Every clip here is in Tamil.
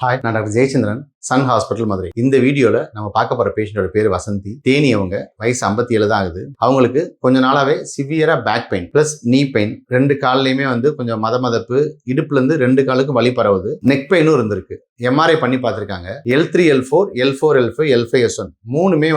ஹாய், நான் doctor Jayachandran, Sun hospital Madurai. இந்த வீடியோல நம்ம பார்க்க போற பேஷண்டோட பேரு வசந்தி. தேனி. அவங்க வயசு 57 தான் ஆகுது. அவங்களுக்கு கொஞ்ச நாளாவே சிவியரா பேக் பெயின் பிளஸ் நீ பெயின், 2 கால்லயுமே கொஞ்சம் மதமதப்பு, இடுப்புல இருந்து 2 காலுக்கும் வலி பரவுது, நெக் பெயினும் இருந்திருக்கு. எம்ஆர்ஐ பண்ணி பார்த்திருக்காங்க. L3 L4 L4 L5 L5 S1 மூணுமே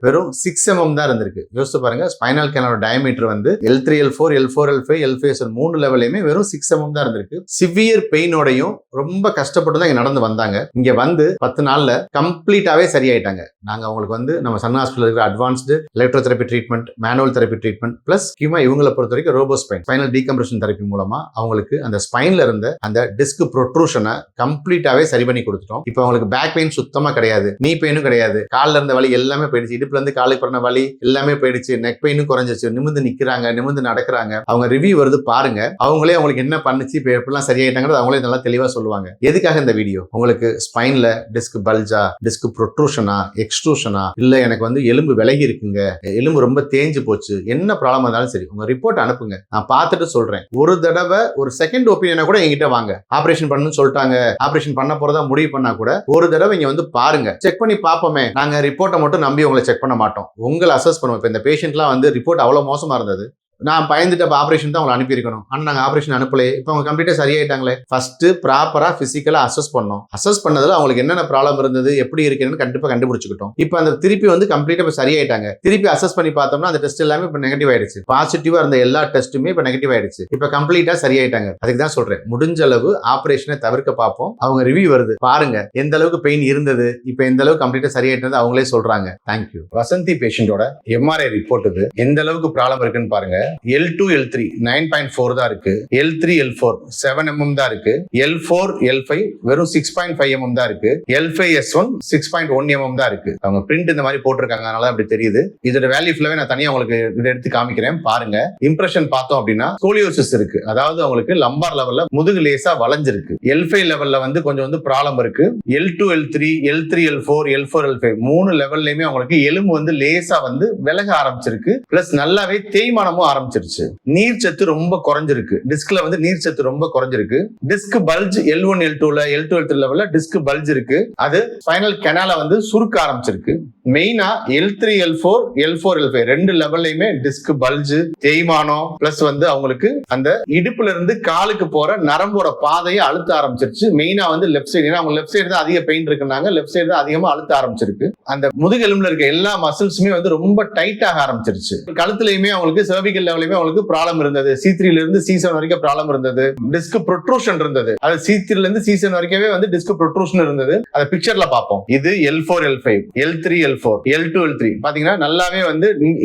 வெறும் 6 mm தான் இருந்திருக்கு. யோசிச்சு பாருங்க, spinal கேனலோட diameter L3 L4 L4 L5 L5 S1 மூணு லெவலையுமே வெறும் 6 mm தான் இருந்திருக்கு. சிவியர் பெயினோடையும் ரொம்ப கஷ்டப்பட்டு தான் இங்க நடந்து வந்தாங்க. இங்க 10 நாள்ல கம்ப்ளீட்டாவே சரியாயிட்டாங்க. நாங்க அவங்களுக்கு நம்ம சன் ஹாஸ்பிட்டல் இருக்கிற advanced electrotherapy treatment, manual therapy treatment plus முக்கியமா இவங்களை பொறுத்த வரைக்கும் ரோபோ ஸ்பைனல் டீகம்ப்ரஷன் தெரபி மூலமா அவங்களுக்கு அந்த ஸ்பைன்ல இருந்த அந்த டிஸ்க் ப்ரொட்ரூஷனை கம்ப்ளீட்டாவே சரி பண்ணி கொடுத்துட்டோம். இப்போ அவங்களுக்கு பேக் பெயின் சுத்தமா கிடையாது, நீ பெயினும் கிடையாது, கால்ல இருந்த வலி எல்லாமே போயிடுச்சு, இடுப்புல இருந்து காலுக்கு பண்ண வலி எல்லாமே போயிடுச்சு, நெக் பெயினும் குறைஞ்சிச்சு, நிமிந்து நிக்கிறாங்க, நிமிந்து நடக்கிறாங்க. அவங்க ரிவ்யூ வருது பாருங்க. அவங்களே அவங்களுக்கு என்ன பண்ணுச்சு, இப்போ எப்படிலாம் சரியாயிட்டாங்கிறது அவங்களே நல்லா தெளிவா சொல்லுவாங்க. எதுக்காக இந்த வீடியோ? உங்களுக்கு ஸ்பைன்ல டிஸ்க் பல்ஜா, டிஸ்க் ப்ரொட்ரூஷனா, எக்ஸ்ட்ரூஷனா, இல்ல எனக்கு எலும்பு விலகி இருக்குங்க, எலும்பு ரொம்ப தேஞ்சு போச்சு, என்ன ப்ராப்ளம் இருந்தாலும் சரி உங்க ரிப்போர்ட் அனுப்புங்க, நான் பார்த்துட்டு சொல்றேன். ஒரு தடவை ஒரு செகண்ட் ஒப்பீனியனை கூட என்கிட்ட வாங்க. ஆபரேஷன் பண்ணணும்னு சொல்லிட்டாங்க, ஆபரேஷன் பண்ண போறதா முடிவு பண்ணா கூட ஒரு தடவை இங்க பாருங்க, செக் பண்ணி பார்ப்போமே. நாங்க ரிப்போர்ட்டை மட்டும் நம்பி உங்களை செக் பண்ண மாட்டோம், உங்களை அசஸ் பண்ணுவோம். இப்ப இந்த பேஷண்ட்லாம் ரிப்போர்ட் அவ்வளவு மோசமா இருந்தது, நான் பயந்துட்டு ஆபரேஷன் தான் உங்களை அனுப்பியிருக்கணும். ஆனால் நாங்கள் ஆபரேஷன் அனுப்பலையே. இப்போ அவங்க கம்ப்ளீட்டாக சரியாயிட்டாங்களே. ஃபர்ஸ்ட் ப்ராப்பரா பிசிக்கலா அசஸ் பண்ணோம். அசஸ் பண்ணதுல அவங்களுக்கு என்னென்ன ப்ராப்ளம் இருந்தது, எப்படி இருக்குன்னு கண்டிப்பா கண்டுபிடிச்சுக்கிட்டோம். இப்போ அந்த திருப்பி கம்ப்ளீட்டா இப்போ சரியாயிட்டாங்க. திருப்பி அசஸ் பண்ணி பார்த்தோம்னா அந்த டெஸ்ட் எல்லாமே இப்போ நெகட்டிவ் ஆயிடுச்சு. பாசிட்டிவா இருந்த எல்லா டெஸ்ட்டுமே இப்போ நெகட்டிவ் ஆயிடுச்சு. இப்போ கம்ப்ளீட்டா சரியாயிட்டாங்க. அதுக்கு தான் சொல்றேன், முடிஞ்ச அளவு ஆபரேஷனை தவிர்க்க பார்ப்போம். அவங்க ரிவ்யூ வருது பாருங்க, எந்த அளவுக்கு பெயின் இருந்தது, இப்போ எந்த அளவுக்கு கம்ப்ளீட்டா சரியாயிட்டது அவங்களே சொல்றாங்க. தேங்க்யூ. வசந்தி பேஷண்டோட எம்ஆர்ஐ ரிப்போர்ட் இது. எந்த அளவுக்கு ப்ராப்ளம் இருக்குன்னு பாருங்க. L2 L3 9.4 தான் இருக்கு, L3 L4 7 mm தான் இருக்கு, L4 L5 வெறும் 6.5 mm தான் இருக்கு, L5 S1 6.1 mm தான் இருக்கு. அவங்க பிரிண்ட் இந்த மாதிரி போட்டிருக்காங்க, அதனால அப்படி தெரியுது. இதோட வேல்யூ ஃபுல்லாவே நான் தனியா உங்களுக்கு இதை எடுத்து காமிக்கிறேன் பாருங்க. இம்ப்ரெஷன் பார்த்தோம் அப்படின்னா ஸ்கோலியோசிஸ் இருக்கு, அதாவது அவங்களுக்கு லம்பார் லெவல்ல முதுகு லேசா வளைஞ்சிருக்கு. L5 லெவல்ல கொஞ்சம் ப்ராப்ளம் இருக்கு. L2 L3 L3 L4 L4 L5 மூணு லெவல்லயுமே அவங்களுக்கு எலும்பு லேசா விலக ஆரம்பிச்சிருக்கு, பிளஸ் நல்லாவே தேய்மானமும் ஆரம்பிச்சிருச்சு. நீர் சத்து ரொம்ப குறைஞ்சிருக்கு, டிஸ்க்ல நீர் சத்து ரொம்ப குறைஞ்சிருக்கு. Disk bulge L1 L2 L2 L3 லெவல்ல டிஸ்க் பல்ஜ் இருக்கு, அது ஸ்பைனல் கெனால சுருக்க ஆரம்பிச்சிருக்கு. மெயினா L3 L4 L4 L5 ரெண்டு லெவல்லையுமே டிஸ்க் பல்ஜ், தேய்மானம் பிளஸ் அவங்களுக்கு அந்த இடுப்புல இருந்து காலுக்கு போற நரம்போட பாதையை அழுத்த ஆரம்பிச்சிருச்சு. மெயினா லெஃப்ட் சைடு, ஏன்னா அவங்க லெஃப்ட் சைடு தான் அதிக பெயின் இருக்குனாங்க, லெஃப்ட் சைடு தான் அதிகமா அழுத்த ஆரம்பிச்சிருக்கு. அந்த முதுகெலும்புல இருக்க எல்லா மசில்ஸுமே ரொம்ப டைட் ஆக ஆரம்பிச்சிருச்சு. கழுத்துலயுமே அவங்களுக்கு சர்விக்கல் லெவலையுமே அவங்களுக்கு ப்ராப்ளம் இருந்தது. C3 ல இருந்து C7 வரைக்கும் ப்ராப்ளம் இருந்தது. டிஸ்க் ப்ரொட்ரூஷன் இருந்தது, அது C3 ல இருந்து C7 வரைக்கும் டிஸ்க் ப்ரொட்ரூஷன் இருந்தது. அத பிக்சர்ல பாப்போம். இது L4 L5 L3 L4 L2 L3 பாத்தீங்கன்னா நல்லாவே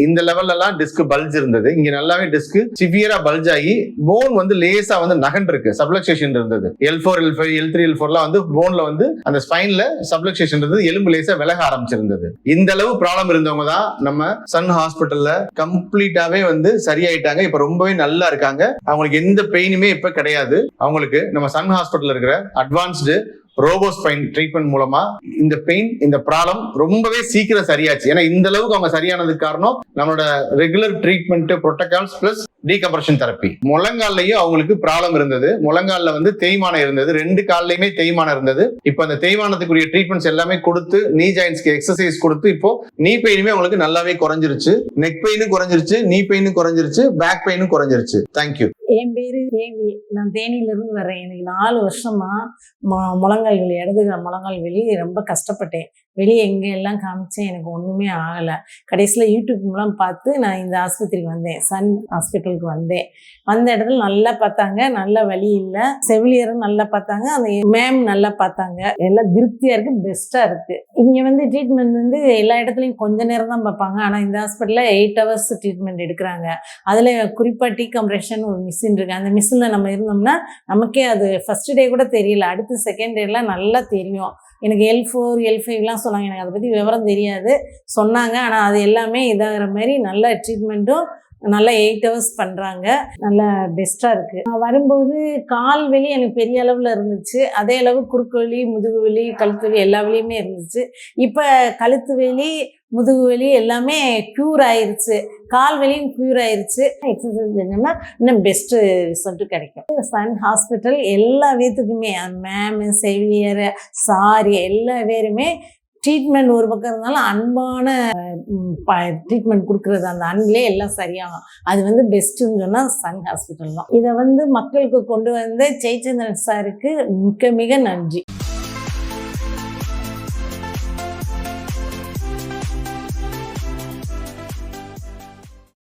இந்த லெவல்ல எல்லாம் டிஸ்க் பல்ஜ் இருந்தது. இங்க நல்லாவே டிஸ்க் சிவியரா பல்ஜ் ஆகி போன் லேசா நகண்டு இருக்கு, சப்லக்சேஷன் இருந்தது. L4 L5 L3 L4 எல்லாம் போன்ல அந்த ஸ்பைன்ல சப்லக்சேஷன் இருந்தது, எலும்பு லேசா விலக ஆரம்பிச்சிருந்தது. இந்த அளவு ப்ராப்ளம் இருந்தவங்க தான் நம்ம சன் ஹாஸ்பிட்டல்ல கம்ப்ளீட்டாவே சரியாயிட்டாங்க. இப்ப ரொம்பவே நல்லா இருக்காங்க, அவங்களுக்கு எந்த பெயினுமே இப்ப கிடையாது. அவங்களுக்கு நம்ம சன் ஹாஸ்பிட்டல் இருக்கிற அட்வான்ஸ்டு ரோபோஸ்பைன் ட்ரீட்மெண்ட் மூலமா இந்த பெயின், இந்த ப்ராப்ளம் ரொம்பவே சீக்கிரம் சரியாச்சு. ஏன்னா இந்த அளவுக்கு அவங்க சரியானதுக்கு காரணம் நம்மளோட regular treatment protocols plus decompression therapy. முழங்கால்லையும் அவங்களுக்கு ப்ராப்ளம் இருந்தது, முழங்கால்ல தேய்மானம் இருந்தது, 2 கால்லையுமே தேய்மானம் இருந்தது. இப்போ அந்த தேய்மானத்துக்குரிய ட்ரீட்மெண்ட்ஸ் எல்லாமே கொடுத்து, நீ ஜாயின்ஸ்க்கு எக்ஸசைஸ் கொடுத்து இப்போ நீ பெயினுமே அவங்களுக்கு நல்லாவே குறைஞ்சிருச்சு, நெக் பெயினும் குறைஞ்சிருச்சு, நீ பெயினும் குறைஞ்சிருச்சு, பேக் பெயினும் குறைஞ்சிருச்சு. தேங்க்யூ. என் பேரு தேவி, நான் தேனியிலிருந்து வர்றேன். எனக்கு 4 வருஷமா முழங்கால் வலி, இடது முழங்கால் வலி ரொம்ப கஷ்டப்பட்டேன். வெளியே எல்லாம் காமிச்சேன், எனக்கு ஒன்றுமே ஆகலை. கடைசியில் யூடியூப் மூலம் பார்த்து நான் இந்த ஆஸ்பத்திரிக்கு வந்தேன், சன் ஹாஸ்பிட்டலுக்கு வந்தேன். வந்த இடத்துல நல்லா பார்த்தாங்க, நல்ல வலி இல்லை, செவிலியரும் நல்லா பார்த்தாங்க, அந்த மேம் நல்லா பார்த்தாங்க, எல்லாம் திருப்தியாக இருக்குது, பெஸ்ட்டாக இருக்குது. இங்கே ட்ரீட்மெண்ட் எல்லா இடத்துலையும் கொஞ்ச நேரம் தான் பார்ப்பாங்க, ஆனால் இந்த ஹாஸ்பிட்டலில் 8 hours ட்ரீட்மெண்ட் எடுக்கிறாங்க. அதில் குறிப்பாக டீகம்ப்ரெஷன் ஒரு மிஷின் இருக்குது, அந்த மிஷினில் நம்ம இருந்தோம்னா நமக்கே அது ஃபர்ஸ்ட் டே கூட தெரியல, அடுத்து செகண்ட் டேலாம் நல்லா தெரியும். எனக்கு L4 L5லாம் சொன்னாங்க, எனக்கு அதை பற்றி விவரம் தெரியாது சொன்னாங்க. ஆனால் அது எல்லாமே இதாகிற மாதிரி நல்ல ட்ரீட்மெண்ட்டும் நல்லா 8 ஹவர்ஸ் பண்ணுறாங்க. நல்லா பெஸ்ட்டாக இருக்குது. நான் வரும்போது கால் வலி எனக்கு பெரிய அளவில் இருந்துச்சு. அதே அளவு குறுக்கு வலி, முதுகு வலி, கழுத்து வலி எல்லா வலியுமே இருந்துச்சு. இப்போ கழுத்து வலி, முதுகு வலி எல்லாமே க்யூர் ஆயிருச்சு. கால் வலியும் க்யூர் ஆயிருச்சு. எக்ஸசைஸ் செஞ்சோம்னா இன்னும் பெஸ்ட்டு ரிசல்ட் கிடைக்கும். சன் ஹாஸ்பிட்டல் எல்லா பேத்துக்குமே மேமு, செவிலியர், சாரி எல்லா பேருமே ட்ரீட்மெண்ட் ஒரு பக்கம் இருந்தாலும் அன்பான ட்ரீட்மெண்ட் கொடுக்குறது, அந்த அன்பிலே எல்லாம் சரியாகும். அது வந்து பெஸ்ட்டுன்னு சொன்னால் சன் ஹாஸ்பிட்டல் தான். இதை வந்து மக்களுக்கு கொண்டு வந்த ஜெயச்சந்திரன் சாருக்கு மிக மிக நன்றி.